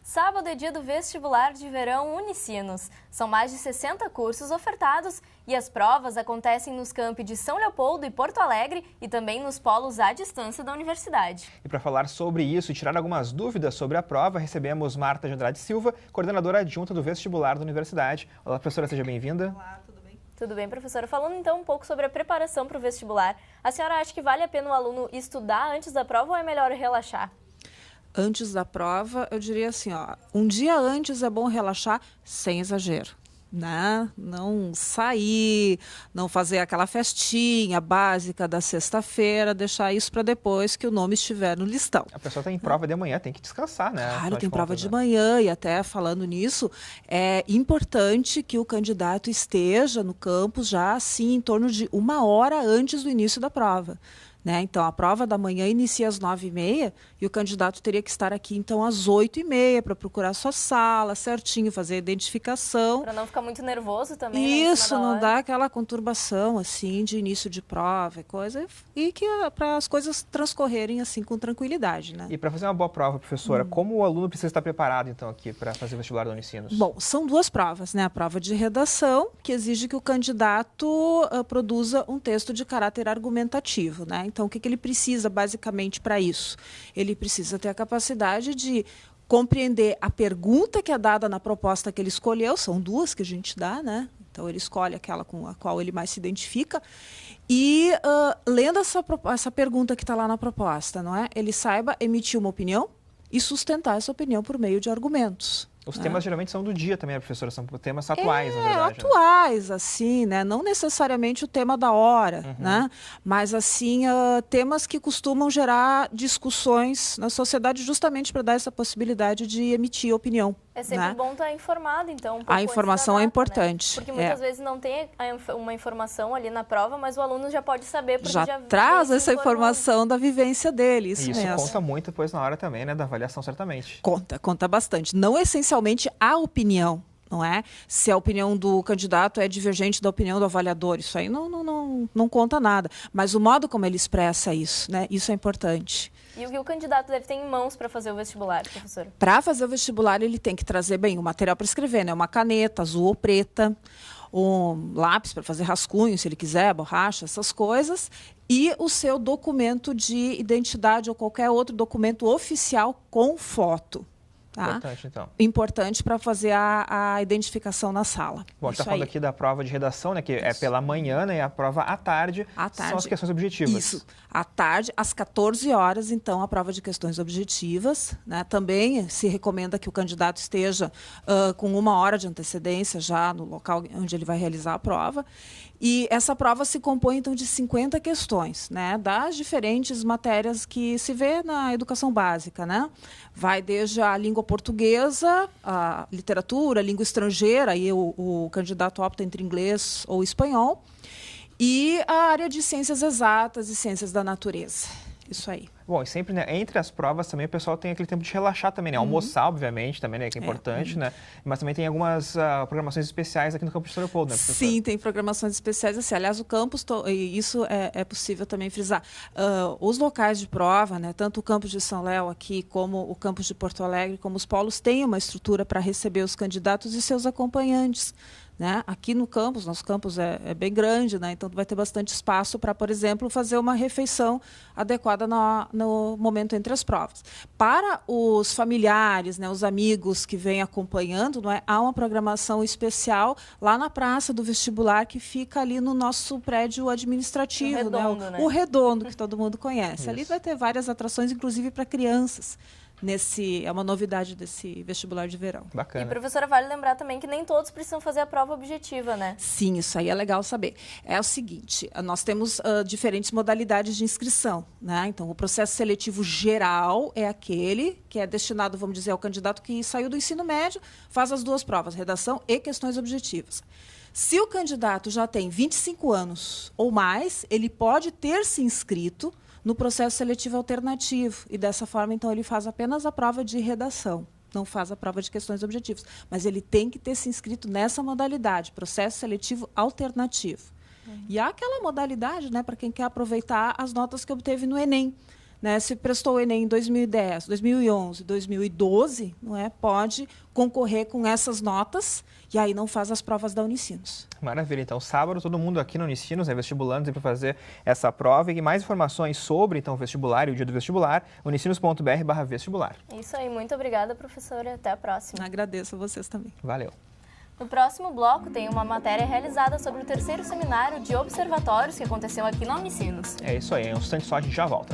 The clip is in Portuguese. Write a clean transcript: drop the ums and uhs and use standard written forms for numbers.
Sábado é dia do vestibular de verão Unicinos. São mais de 60 cursos ofertados e as provas acontecem nos campi de São Leopoldo e Porto Alegre e também nos polos à distância da universidade. E para falar sobre isso e tirar algumas dúvidas sobre a prova, recebemos Marta de Andrade Silva, coordenadora adjunta do vestibular da universidade. Olá, professora, seja bem-vinda. Olá, tudo bem? Tudo bem, professora. Falando então um pouco sobre a preparação para o vestibular, a senhora acha que vale a pena o aluno estudar antes da prova ou é melhor relaxar? Antes da prova, eu diria assim, um dia antes é bom relaxar sem exagero, né? Não sair, não fazer aquela festinha básica da sexta-feira, deixar isso para depois que o nome estiver no listão. A pessoa tem prova de manhã, tem que descansar, né? Claro, tem prova de manhã e até falando nisso, é importante que o candidato esteja no campus já assim em torno de 1 hora antes do início da prova. Né? Então, a prova da manhã inicia às 9h30 e o candidato teria que estar aqui, então, às 8h30 para procurar sua sala certinho, fazer a identificação. Para não ficar muito nervoso também. Isso, não dá aquela conturbação, assim, de início de prova e coisa, e que para as coisas transcorrerem, assim, com tranquilidade, né? E para fazer uma boa prova, professora, como o aluno precisa estar preparado, então, aqui para fazer o vestibular da Unicinos? Bom, são duas provas, né? A prova de redação, que exige que o candidato produza um texto de caráter argumentativo, né? Então, o que ele precisa, basicamente, para isso? Ele precisa ter a capacidade de compreender a pergunta que é dada na proposta que ele escolheu, são duas que a gente dá, né? Então, ele escolhe aquela com a qual ele mais se identifica. E, lendo essa pergunta que está lá na proposta, não é? Ele saiba emitir uma opinião e sustentar essa opinião por meio de argumentos. Os temas geralmente são do dia também, professora, são temas atuais, na verdade. Atuais, assim, né? Não necessariamente o tema da hora, né? Mas, assim, temas que costumam gerar discussões na sociedade justamente para dar essa possibilidade de emitir opinião. É sempre bom estar informado, então. A informação é importante. Né? Porque muitas vezes não tem uma informação ali na prova, mas o aluno já pode saber. Porque já traz essa informação da vivência dele, isso mesmo. Isso conta muito depois na hora também, né, da avaliação, certamente. Conta bastante. Não essencialmente a opinião, não é? Se a opinião do candidato é divergente da opinião do avaliador, isso aí não conta nada. Mas o modo como ele expressa isso, né? Isso é importante. E o que o candidato deve ter em mãos para fazer o vestibular, professora? Para fazer o vestibular, ele tem que trazer bem o material para escrever, né? Uma caneta azul ou preta, um lápis para fazer rascunho, se ele quiser, borracha, essas coisas, e o seu documento de identidade ou qualquer outro documento oficial com foto. Tá? Importante, então. Importante para fazer a identificação na sala. Bom, a gente está falando aqui da prova de redação, né, que é pela manhã, né, e a prova à tarde, são as questões objetivas. Isso. À tarde, às 14 horas, então, a prova de questões objetivas. Né? Também se recomenda que o candidato esteja com 1 hora de antecedência já no local onde ele vai realizar a prova. E essa prova se compõe, então, de 50 questões, né, das diferentes matérias que se vê na educação básica, né? Vai desde a língua portuguesa, a literatura, a língua estrangeira, aí o candidato opta entre inglês ou espanhol, e a área de ciências exatas e ciências da natureza. Isso aí. Bom, e sempre, né, entre as provas também o pessoal tem aquele tempo de relaxar também, né? Almoçar, obviamente, também, né, que é importante, né? Mas também tem algumas programações especiais aqui no campus de São Leopoldo, né, professor? Sim, tem programações especiais. Assim, aliás, o campus, e isso é possível também frisar, os locais de prova, né, tanto o campus de São Léo aqui, como o campus de Porto Alegre, como os polos, têm uma estrutura para receber os candidatos e seus acompanhantes. Né? Aqui no campus, nosso campus é bem grande, né? Então vai ter bastante espaço para, por exemplo, fazer uma refeição adequada no momento entre as provas. Para os familiares, né, os amigos que vêm acompanhando, não é? Há uma programação especial lá na praça do vestibular que fica ali no nosso prédio administrativo. O Redondo, né? O Redondo, que todo mundo conhece. Isso. Ali vai ter várias atrações, inclusive para crianças. É uma novidade desse vestibular de verão. Bacana. E, professora, vale lembrar também que nem todos precisam fazer a prova objetiva, né? Sim, isso aí é legal saber. É o seguinte, nós temos diferentes modalidades de inscrição, né? Então, o processo seletivo geral é aquele que é destinado, vamos dizer, ao candidato que saiu do ensino médio, faz as duas provas, redação e questões objetivas. Se o candidato já tem 25 anos ou mais, ele pode ter se inscrito no processo seletivo alternativo. E, dessa forma, então, ele faz apenas a prova de redação, não faz a prova de questões objetivas. Mas ele tem que ter se inscrito nessa modalidade, processo seletivo alternativo. E há aquela modalidade, né, para quem quer aproveitar as notas que obteve no Enem. né, se prestou o Enem em 2010, 2011, 2012, não é, pode concorrer com essas notas e aí não faz as provas da Unicinos. Maravilha. Então, sábado, todo mundo aqui na Unicinos, vestibulandos, para fazer essa prova. E mais informações sobre então, o vestibular e o dia do vestibular, unicinos.br/vestibular. Isso aí. Muito obrigada, professora. Até a próxima. Agradeço a vocês também. Valeu. No próximo bloco tem uma matéria realizada sobre o 3º seminário de observatórios que aconteceu aqui na Unicinos. É isso aí. Em um instante só a gente já volta.